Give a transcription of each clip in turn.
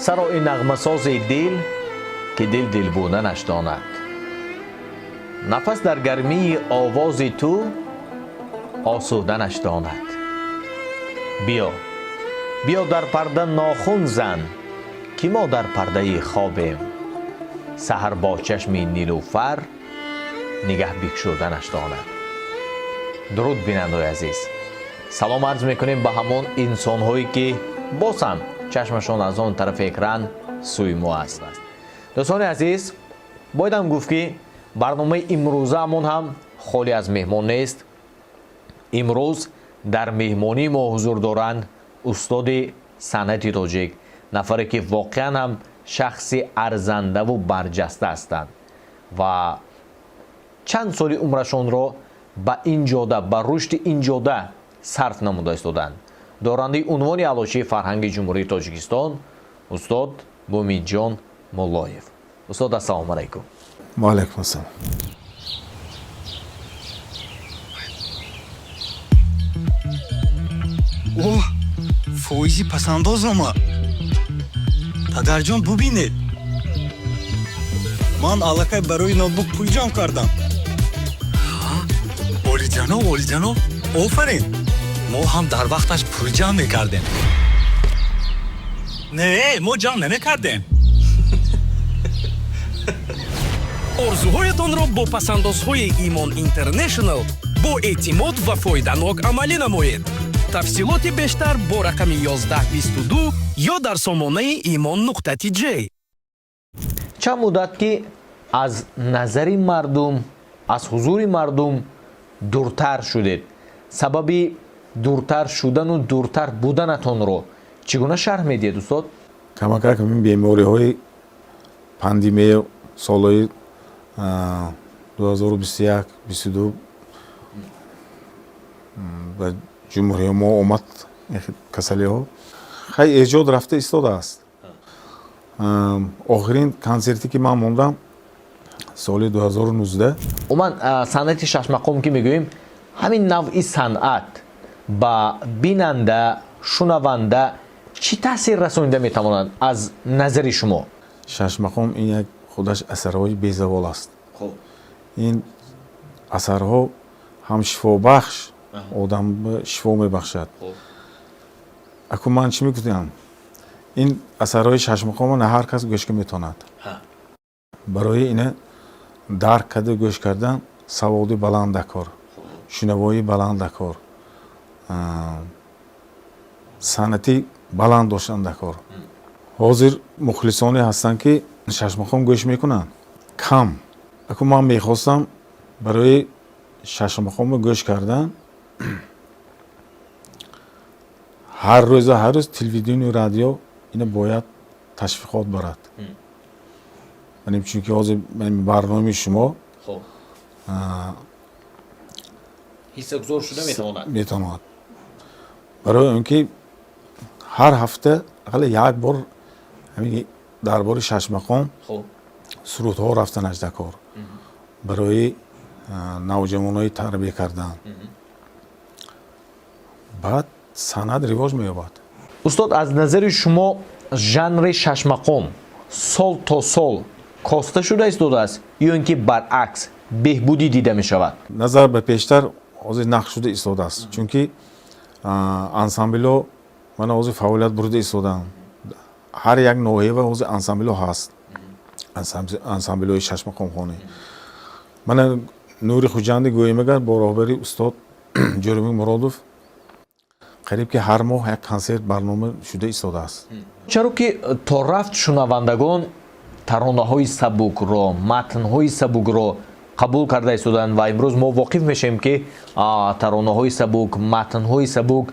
سرای نغمه‌ساز دل که دل دل بودنش داند. نفس در گرمی آواز تو آسودنش داند. بیا بیا در پرده ناخن زن که ما در پرده خوابیم. سحر با چشم نیلوفر نگه بگشودنش داند. درود بینندگان عزیز، سلام عرض میکنیم به همون انسان هایی که باز هم چشمشون از آن طرف اکران سوی ما است. دوستان عزیز، بایدم گفت که برنامه امروزه همون هم خالی از مهمان نیست. امروز در مهمانی ما حضور دارند استاد صنعت تاجیک، نفری که واقعا هم شخص ارزنده و برجسته هستند و چند سال عمرشون را به این جاده، به رشد این جاده صرف نموده ایستادند. دارنده عنوان علاشی فرهنگ جمهوری تاجیکستان استاد بومینجان مولایف. استاد السلام علیکم. و علیکم السلام. اوه، فویزی پسنداز آمد. پدرجان ببینید، من علاقه برای نوتبوک پول جمع کردم. اولی جناب آفرین. ما هم در وقتش پول جمع میکردیم. نه، ما جمع نمیکردیم. орзуҳоятонро бо пасандозҳои Имон International бо эътимод ва фоиданок амалӣ намоед. тафсилоти бештар бо рақами 1122 ё дар сомонаи imon.tj. чанд муддат ки аз назари мардум, аз ҳузури мардум дуртар шудед. сабаби дуртар шудану дуртар буданатонро чӣ гуна шарҳ медиҳед устод? камакак ин бемориҳои пандемия солҳои 2021-22 ба ҷумҳурии мо омад. касалиҳо хай эҷод рафта истодааст. охирин консерте ки ман мондам соли 2019. умуман санъати шашмақом ки мегӯем ҳамин навъи санъат ба бинанда, шунаванда чӣ таъсир расонида метавонад аз назари шумо? шашмақом ин як худаш асарҳои безавол аст. ин асарҳо ҳам шифобахш, одам шифо мебахшад. аку ман чӣ мекунам? ин асарҳои шашмақомо на ҳар кас гӯш метавонад. барои ина дарк карда гӯш кардан саводи баландакор, шунавои баландакор, санъати баланд доштандакор. ҳозир мухлисоне ҳастанд ки шашмақом гӯш мекунанд кам. аку ман мехостам барои шашмақомо гӯш кардан ҳар рӯз телевидению радио ина бояд ташвиқот барад. чунки ҳозир барномаи шумо ҳиссагузор шуда метавонад. барои он ки ҳар ҳафта ақалле як бор дар бори шашмақом сурудҳо рафтанаш дакор барои навҷавонои тарбия кардан. баъд санъат ривоҷ меёбад. устод, аз назари шумо жанри шашмақом сол то сол коста шуда истодааст ё ин ки баръакс беҳбудӣ дида мешавад? назар ба пештар ҳозир нақш шуда истодааст. чунки ансамблҳо мана ҳозир фаъолият бурда истодам. ҳар як ноҳиява ҳозир ансамблҳо ҳаст. ансамблҳои шашмақомхонӣ. мана нури хуҷанди гӯимагар бо роҳбари устод ҷӯрумӣ муродов қариб ки ҳар моҳ як консерт барнома шуда истодааст. чаро ки то рафт шунавандагон таронаҳои сабукро, матнҳои сабукро қабул карда истоданд ва имрӯз мо воқиф мешавем ки таронаҳои сабук, матнҳои сабук,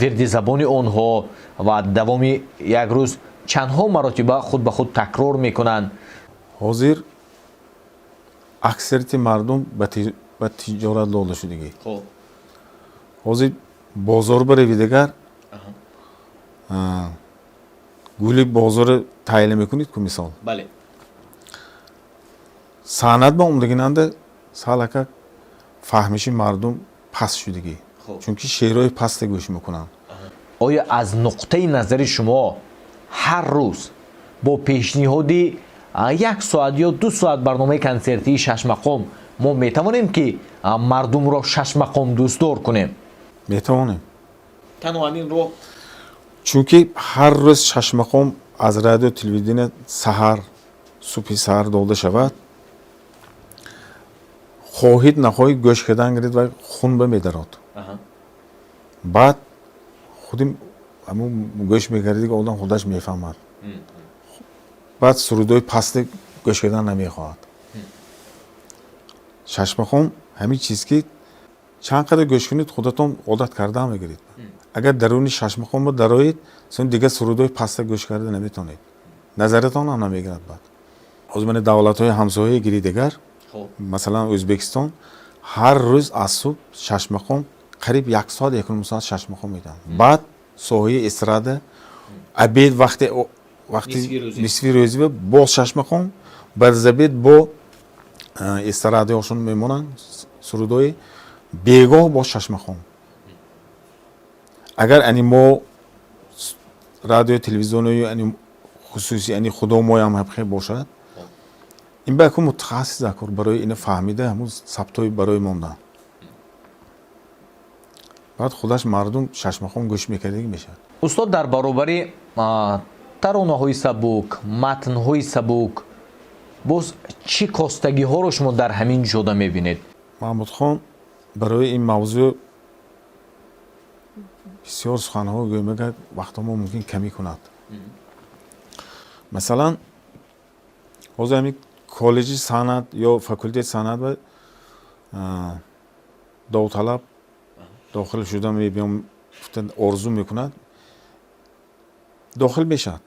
вирди забони онҳо ва давоми як рӯз чандҳо маротиба худ ба худ такрор мекунанд. ҳозир аксарияти мардум ба тиҷорат дода шудагӣ. ҳозир бозор бареви дигар гули бозора таҳлил мекунед ку мисол. санъат ба умдагинанда салака фаҳмиши мардум паст шудагӣ. чунки шеърҳои пасте гӯш мекунанд. оя аз нуқтаи назари шумо ҳар рӯз бо пешниҳоди 1 соат ё 2 соат барномаи консертии шашмақом мо метавонем ки мардумро шашмақом дӯстдор кунем? метавонем. танҳо ҳамин роҳ. чунки ҳар рӯз шашмақом аз радио телевидение саҳар субҳи саҳар дода шавад, хоҳед нахоҳед гӯш кардан гиред ва хун бимедарод. баъд худи гӯш мекарди ки одам худаш мефаҳмад. баъд сурудои пасти гӯш кардан намехоҳад. шашмақом ҳамин чиз ки чанд қадар гӯш кунед худатон одат карда мегиред. агар даруни шашмақом дароед сон дигар сурудои паста гӯш карда наметавонед. назариятон ҳам намегирад. баъд ҳозир мани давлатҳои ҳамсояи гири дигар, масалан Ӯзбекистон, ҳар рӯз аз субҳ шашмақом қариб 1 соат 1 соат шашмақом медиҳанд. баъд соҳаи эстрада абед вақти нисфи рӯзӣ боз шашмақом, баъзабед бо эстрадаҳошон мемонанд сурудои бегоҳ бо шашмақом. агар ани мо радио телевизиони ани хусуси ани худо моям ҳақиқи бошад, ин ба яку мутахассис закор барои ина фаҳмида ҳамун сабтои барои мондан. баъд худаш мардум шашмақом гӯш мекардагӣ мешавад. устод дар баробари таронаҳои сабук, матнҳои сабук боз чӣ костагиҳоро шумо дар ҳамин ҷода мебинед? маҳмудхон барои ин мавзӯъ бисёр суханҳо гӯем, агар вақтҳо мо мумкин камӣ кунад. масалан ҳозир ҳамин коллеҷи санъат ё факултаи санъат ва довталаб дохил шуда мебиём орзу мекунад, дохил мешавад.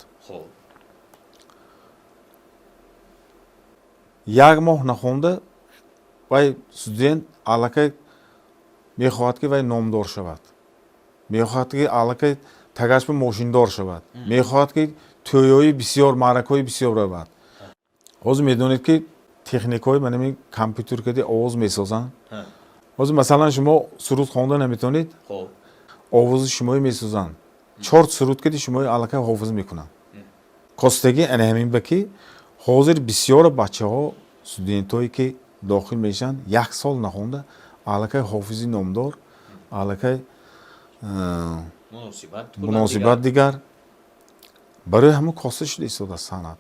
1 моҳ нахонда вай студент аллакай мехоҳад ки вай номдор шавад, мехоҳад ки аллакай тагаш би мошиндор шавад, мехоҳад ки тӯёи бисёр маъракаҳои бисёр равад. ҳозир медонед ки техникаҳои манами компютеркади овоз месозанд. ҳозир масалан шумо суруд хонда наметавонед, овози шумои месозанд. 4 суруд кади шумои аллакай ҳофиз мекунанд. костаги ана ҳамин ба ки ҳозир бисёр бачаҳо студентҳое ки дохил мешаванд 1 сол нахонда аллакай ҳофизи номдор, аллакай муносибат дигар барои ҳамун коста шуда истодааст санъат.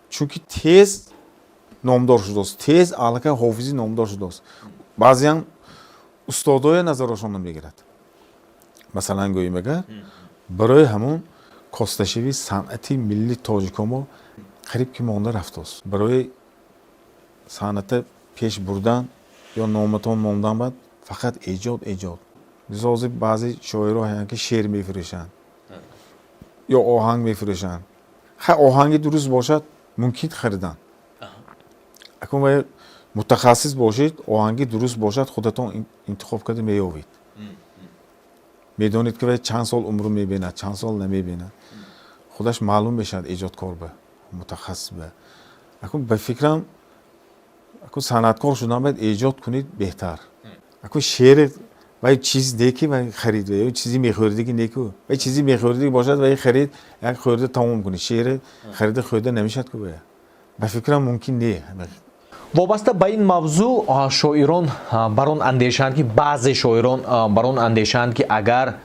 чунки тез номдор шудааст, тез аллакай ҳофизи номдор шудааст. баъзеам устодое назарошон намегирад. масалан гӯем агар барои ҳамун косташави санъати милли тоҷикомо қариб ки монда рафтааст. барои санъата пеш бурдан ё номатон мондан бад фақат эҷод. лизо ҳозир баъзе шоиро ҳаянд ки шеър мефурӯшанд ё оҳанг мефурӯшанд. оҳанги дуруст бошад мумкин харидан. акун вай мутахассис бошед, оҳанги дуруст бошад, худатон интихоб карда меёвед. медонед ки вай чанд сол умру мебинад, чанд сол намебинад. худаш маълум мешавад эҷодкор ба мутахассис ба. акун ба фикрам акун санъаткор шудан бояд эҷод кунед беҳтар. акун шеър вай чиз не ки вай харид ё чизи мехӯрдагӣ не ки вай чизи мехӯрдагӣ бошад вай харид як хӯрда тамом кунед. шеър харида хӯрда намешавад ки вай. ба фикрам мумкин не. вобаста ба ин мавзӯъ шоирон бар он андешаанд ки баъзе шоирон бар он андешаанд ки агар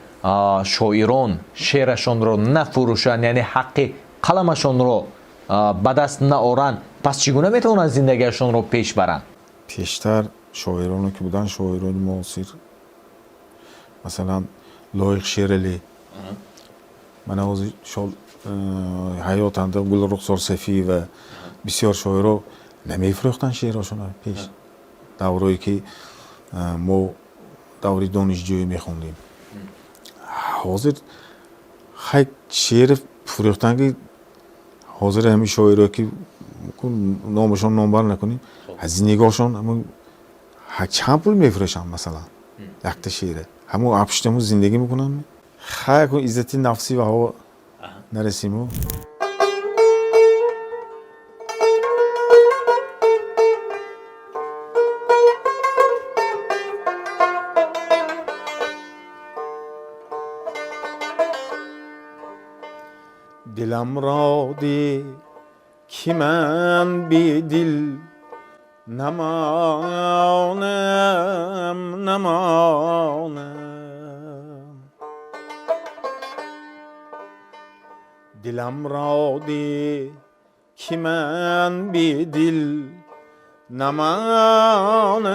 шоирон шеърашонро нафурӯшанд, яъне ҳаққи қаламашонро ба даст наоранд, пас чӣ гуна метавонанд зиндагиашонро пеш баранд? пештар шоироне ки буданд, шоирони муосир, масалан лоиқ шералӣ, мана ҳозир ҳаётанда Гулрухсор Сафӣ ва бисёр шоиро намефурӯхтанд шеърашонро пеш. даврое ки мо даври донишҷӯӣ мехондем. ҳозир хай шеър фурӯхтан ки ҳозир ҳамин шоиро ки номашон номбар накунем, зиндагиҳошон чанд пул мефурӯшанд. масалан якта шеъра ҳамун апштаму зиндагӣ мекунанд. хай иззати нафсӣ ва ҳаво нарасиму. دلم را ده که من بی دل نمانم دلم را ده که من بی دل نمانم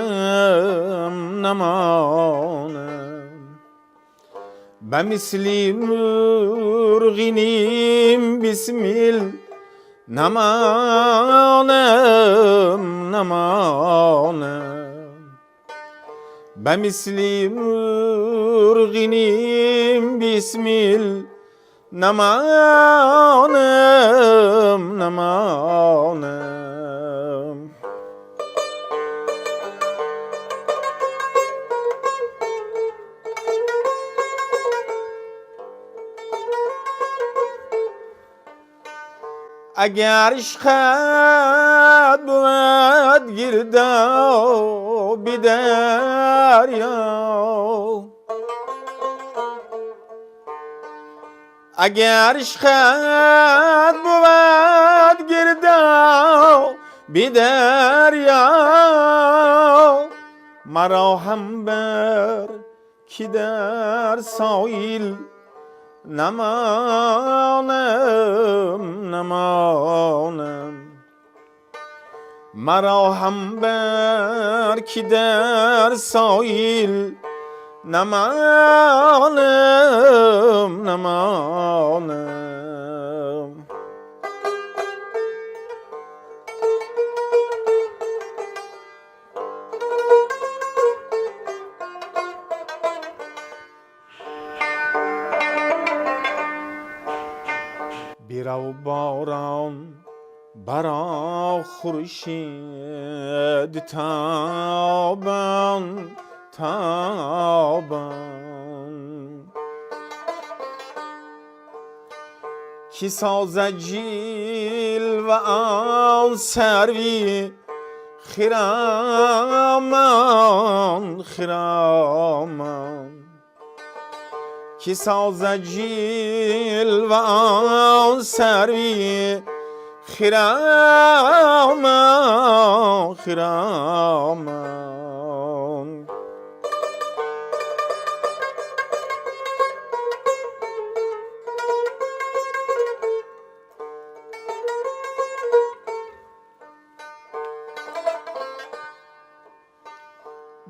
به مثل مرغینیم بسمیل نمانم به مثل مرغینیم بسمیل نمانم اگر عشقت بود گرداب دریا اگر عشقت بود گرداب دریا مرا هم بر که در سایل نمانم مرا هم بر که در سایل نمانم بیرو باران برا خورشید تابان کی سازد جیل و آن سروی خرامان کی سازد جیل و آن سروی خرامان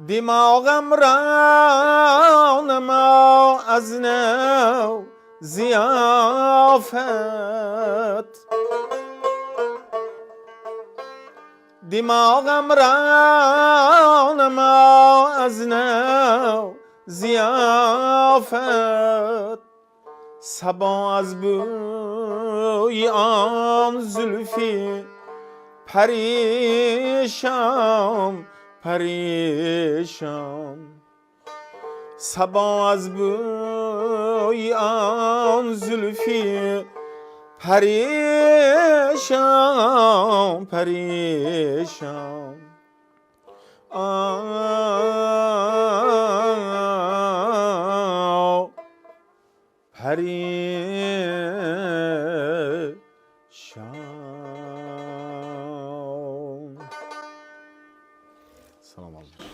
دماغم را نما از نو ضیافت دماغم را نما از نو ضیافت صبا از بوی آن زلفی پریشان صبا از بوی آن زلفی پریشان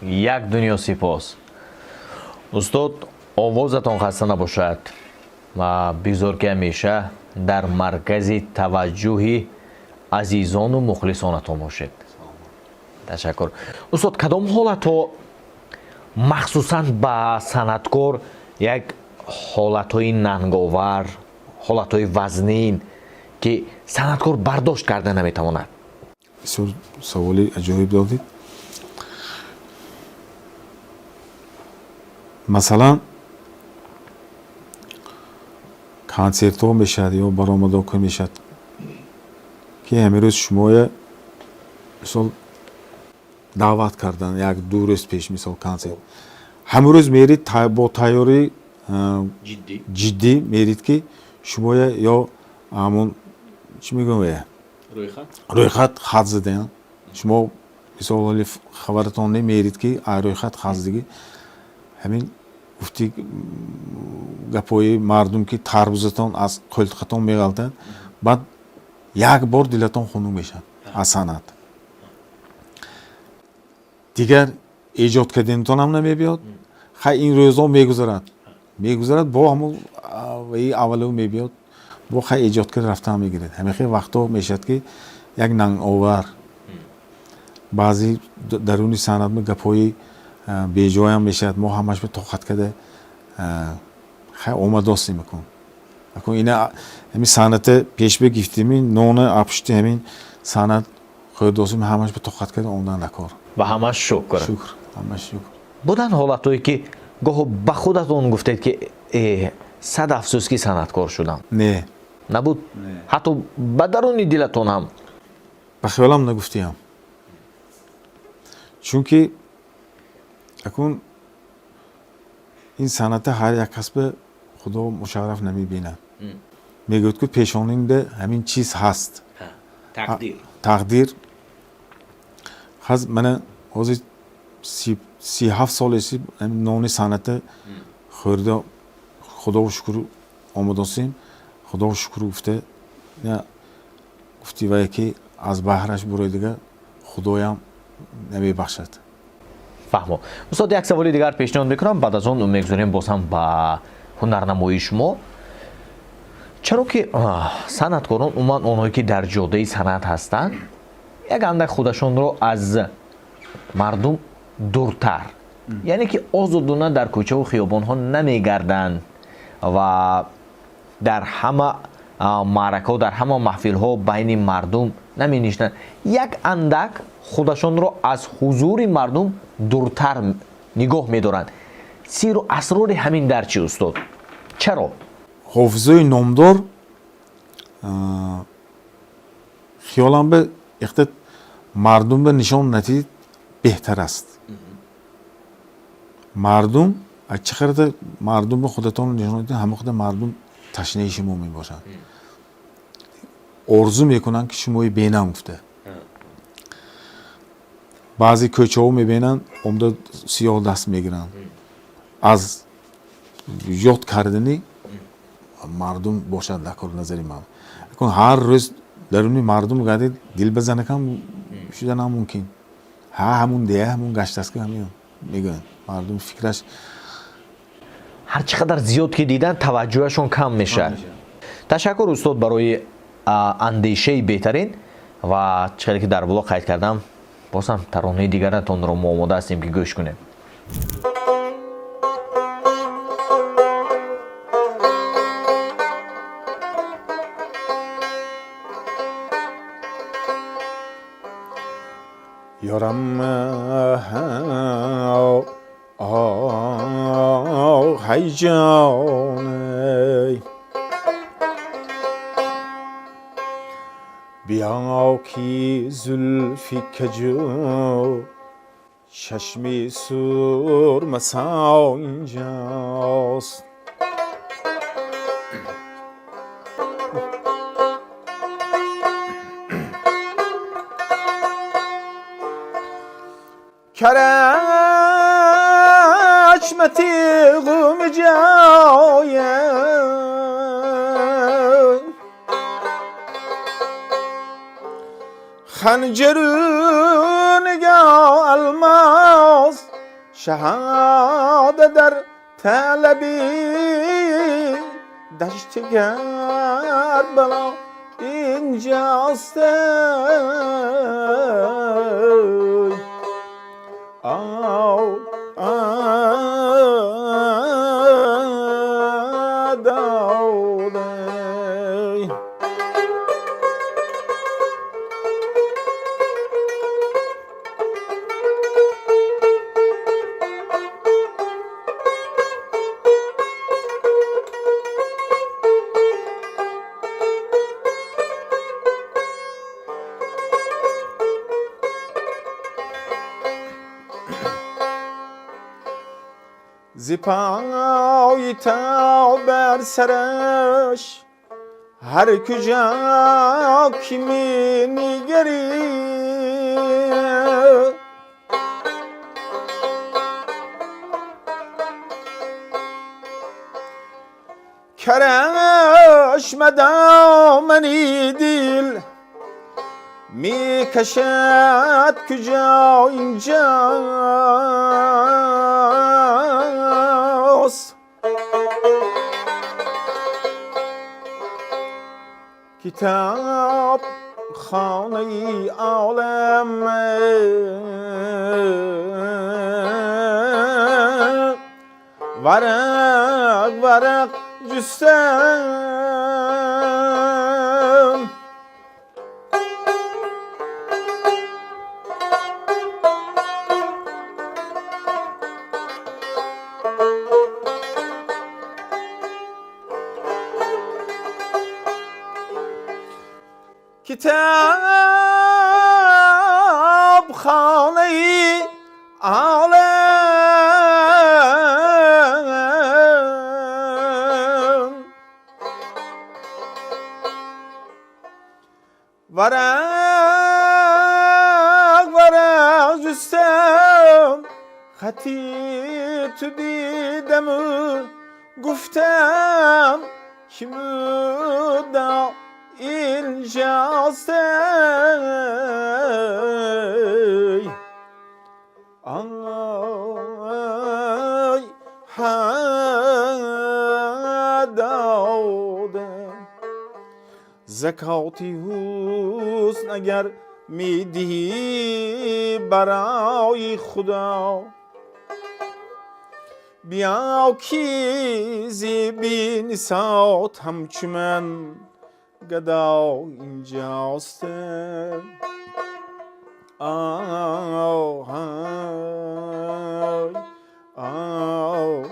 یک دنیا سپاس استاد. آوازتان خسته نباشد و بگذار که همیشه در مرکز توجه عزیزان و مخلصانتان باشد. تشکر استاد. کدام حالتها مخصوصا به صنعتکار یک حالتهای ننگاور، حالتهای وزنین که صنعتکار برداشت کرده نمیتواند؟ بسیار سوالی عجایب دادید. مثلا کنسرت ها میشد یا برآمد ها میشد که امروز شما مثال دعوت کردن یک دو روز پیش مثال کنسرت همروز میرید با تیاری جدی میرید که شما یا همون چی میگم رویخط خط زدن شما مثال خبرتان نمیرید که رویخط خط زدگی همین گفتی گپای مردم که تربوزتان از قلتقتان میغلطد بعد یک بار دلتان خونو میشن از سند دیگر ایجاد کردنتان هم نمیبیاد خیلی این روزا میگذرد با همون اولو میبیاد با خیلی ایجاد کرد رفته هم میگیرد همیشه وقتا میشد که یک ننگ آور بعضی درونی سند می گپای بیجای هم میشد ما همش به طاقت کرده خیلی اومداستی میکن اکن اینه همین سنت پیش بگیفتیمی نون اپشتی همین سنت خود دوستیم همش به طاقت کرده اومدن نکار و همش شکر همش شکر بودن حالتایی که گاه به خودتون گفتید که صد افسوس که صنعتکار شدم نه نبود حتی به درونی دلتون هم به خیالم نگفتیم چون که اکن این صنعت هر یک کس به خدا مشرف نمیبینه میگوید که پیشانینده همین چیز هست تقدیر خز من از 37 سالسی نون صنعت خورده خدا و شکر آمداسیم خدا و شکر گفته یا گفتی و یکی از بحرش برای دیگه خدایم نمیبخشد فهمو استاد یک سوالی دیگر پیشنهاد میکنم بعد از اون میگذاریم باز هم با هنرنمایی شما چرا که صنعتکاران عموما اونایی که در جاده صنعت هستند یک اندک خودشون رو از مردم دورتر یعنی که آزادانه در کوچه و خیابان ها نمیگردند و در همه معرکه و در همه محفل ها بین مردم نمی نشینند یک اندک خودشون رو از حضور مردم دورتر نگاه می‌دارند سیر و اسرار همین در چی استاد چرا حافظه نامدار خیالم به اختت مردم به نشان ندید بهتر است مردم چقدر مردم به خودتان نشان ندید همه خود مردم تشنه شما می باشند آرزو میکنن که شما بینم گفته بعضی کوچه ها میبینن عمده سیاه دست میگیرن از یاد کردنی مردم باشد لکار نظری من اکن هر روز درونی مردم گردید دل بزنه کم شده نممکن همون دیه همون گشت است که همین میگن مردم فکرش هر چقدر زیاد که دیدن توجهشون کم میشه تشکر استاد برای اندیشه بهترین و چقدر که در بلاغ قید کردم باز هم ترانه دیگرتون رو ما آماده هستیم که گوش کنیم یارم های جانه بیا کی زلفی کجو چشمی سرمسا اینجاست کرشمتی غم جایه خنجر نگاه الماس شهاده در طلبی دشت کربلا اینجاست زپای تا بر سرش هر کجا که می نگری چشم دامنی دل می کشد کجا اینجاست کتاب خانه عالم ورق ورق جستم کتاب خانه عالم ورق ورق جستم خطی تو دیدم و گفتم که مدام اینجاست آی دادم زکاتی حسن اگر میدهی برای خدا بیا کی زیبی نسات همچو من گدا اینجاست آه آه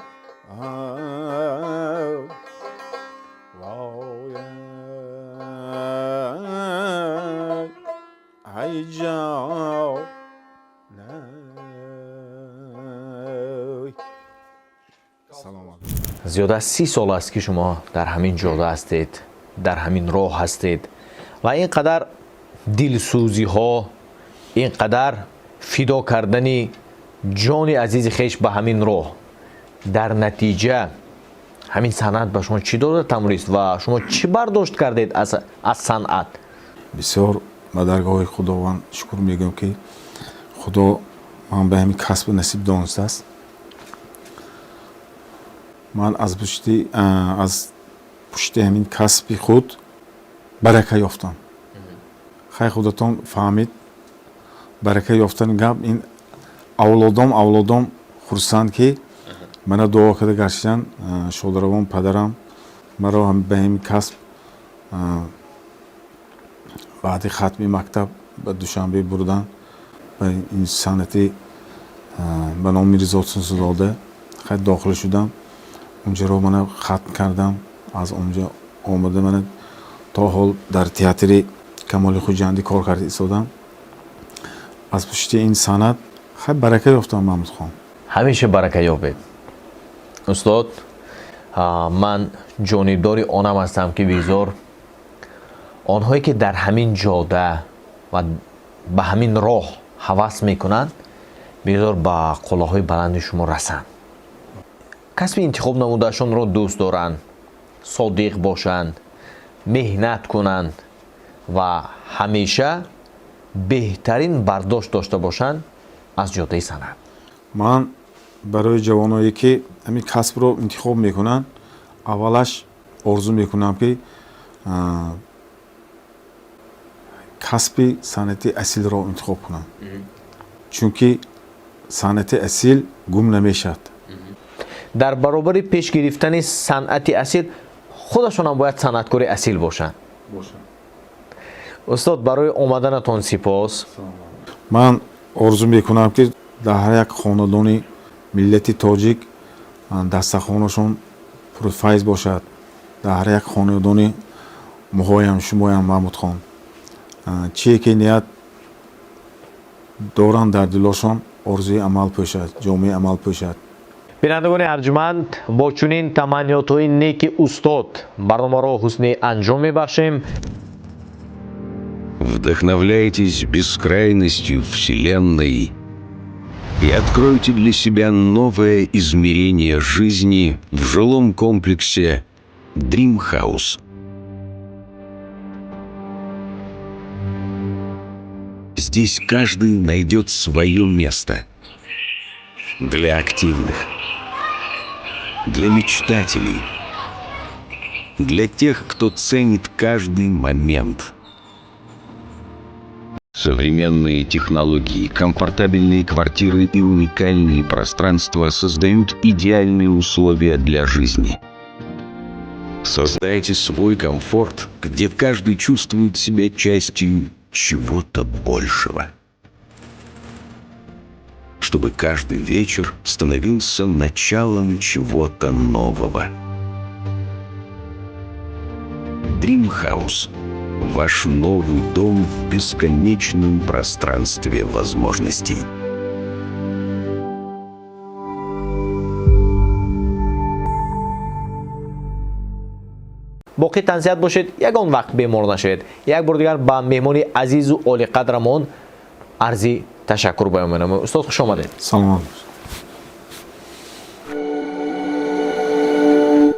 ای جان زیاد از 30 سال است که شما در همین جاده هستید، در همین راه هستید و اینقدر دلسوزی ها، اینقدر فدا کردن جان عزیز خیش به همین راه، در نتیجه همین صنعت به شما چی داده تمریست و شما چی برداشت کردید از صنعت؟ بسیار به درگاه خداوند شکر میگم که خدا من به همین کسب نصیب دانسته است. من از پشت همین کسب خود برکه یافتم. خیلی خودتون فهمید برکه یافتن گپ این اولادم خرسند که من دعا کرده گشتن شادروان پدرم مرا هم به همین کسب بعد ختمی مکتب به دوشنبه بردن به این صنعتی به نام میرزا زاده خیلی داخل شدم. اونجا رو من ختم کردم. از اونجا آمده من تا حال در تئاتر کمال خوجندی کار کرده ایستادم. از پشت این صنعت خیلی برکه یافتم محمود خان. همیشه برکه یابید. استاد من جانبدار آنم هستم که بیزار آنهایی که در همین جاده و به همین راه هوس میکنند بیزار به قلاهای بلند شما رسند. کسب انتخاب نمودهشان را دوست دارند، صادق باشند، مهنت کنند و همیشه بهترین برداشت داشته باشند از جاده صنعت. من برای جوانایی که همین کسب رو انتخاب میکنن اولش آرزو میکنم که کسب صنعت اصیل را انتخاب کنن، چون که صنعت اصیل گم نمیشد. در برابر پیش گرفتن صنعت اصیل خودشون هم باید صنعتکار اصیل باشن. استاد برای اومدنتون سپاس. من آرزو میکنم که در هر یک خاندان ملت تاجیک دسترخوانشون پرفیض باشد. در هر یک خاندان ماهایم شمایم محمود خان چیه که نیت دارند در دلشان آرزوی عمل پوشد، جامعه عمل پوشد. بینندگان ارجمند، با چنین تمنیات‌های نیک استاد برنامه را حسن انجام میبخشیم. Вдохновляйтесь бескрайностью Вселенной и откройте для себя новое измерение жизни в жилом комплексе Dream House. Здесь каждый найдет свое место. Для активных, для мечтателей, для тех, кто ценит каждый момент. Современные технологии, комфортабельные квартиры и уникальные пространства создают идеальные условия для жизни. Создайте свой комфорт, где каждый чувствует себя частью чего-то большего. Чтобы каждый вечер становился началом чего-то нового. Dream House. Ваш новый дом в бесконечном пространстве возможностей. باقی تنصیحت باشید یگان وقت بیمار نشوید. یک بار دیگر با مهمانی عزیز و عالی قدرمان عرضی تشکر بیان می‌نمایم. استاد خوش آمدید. سلام.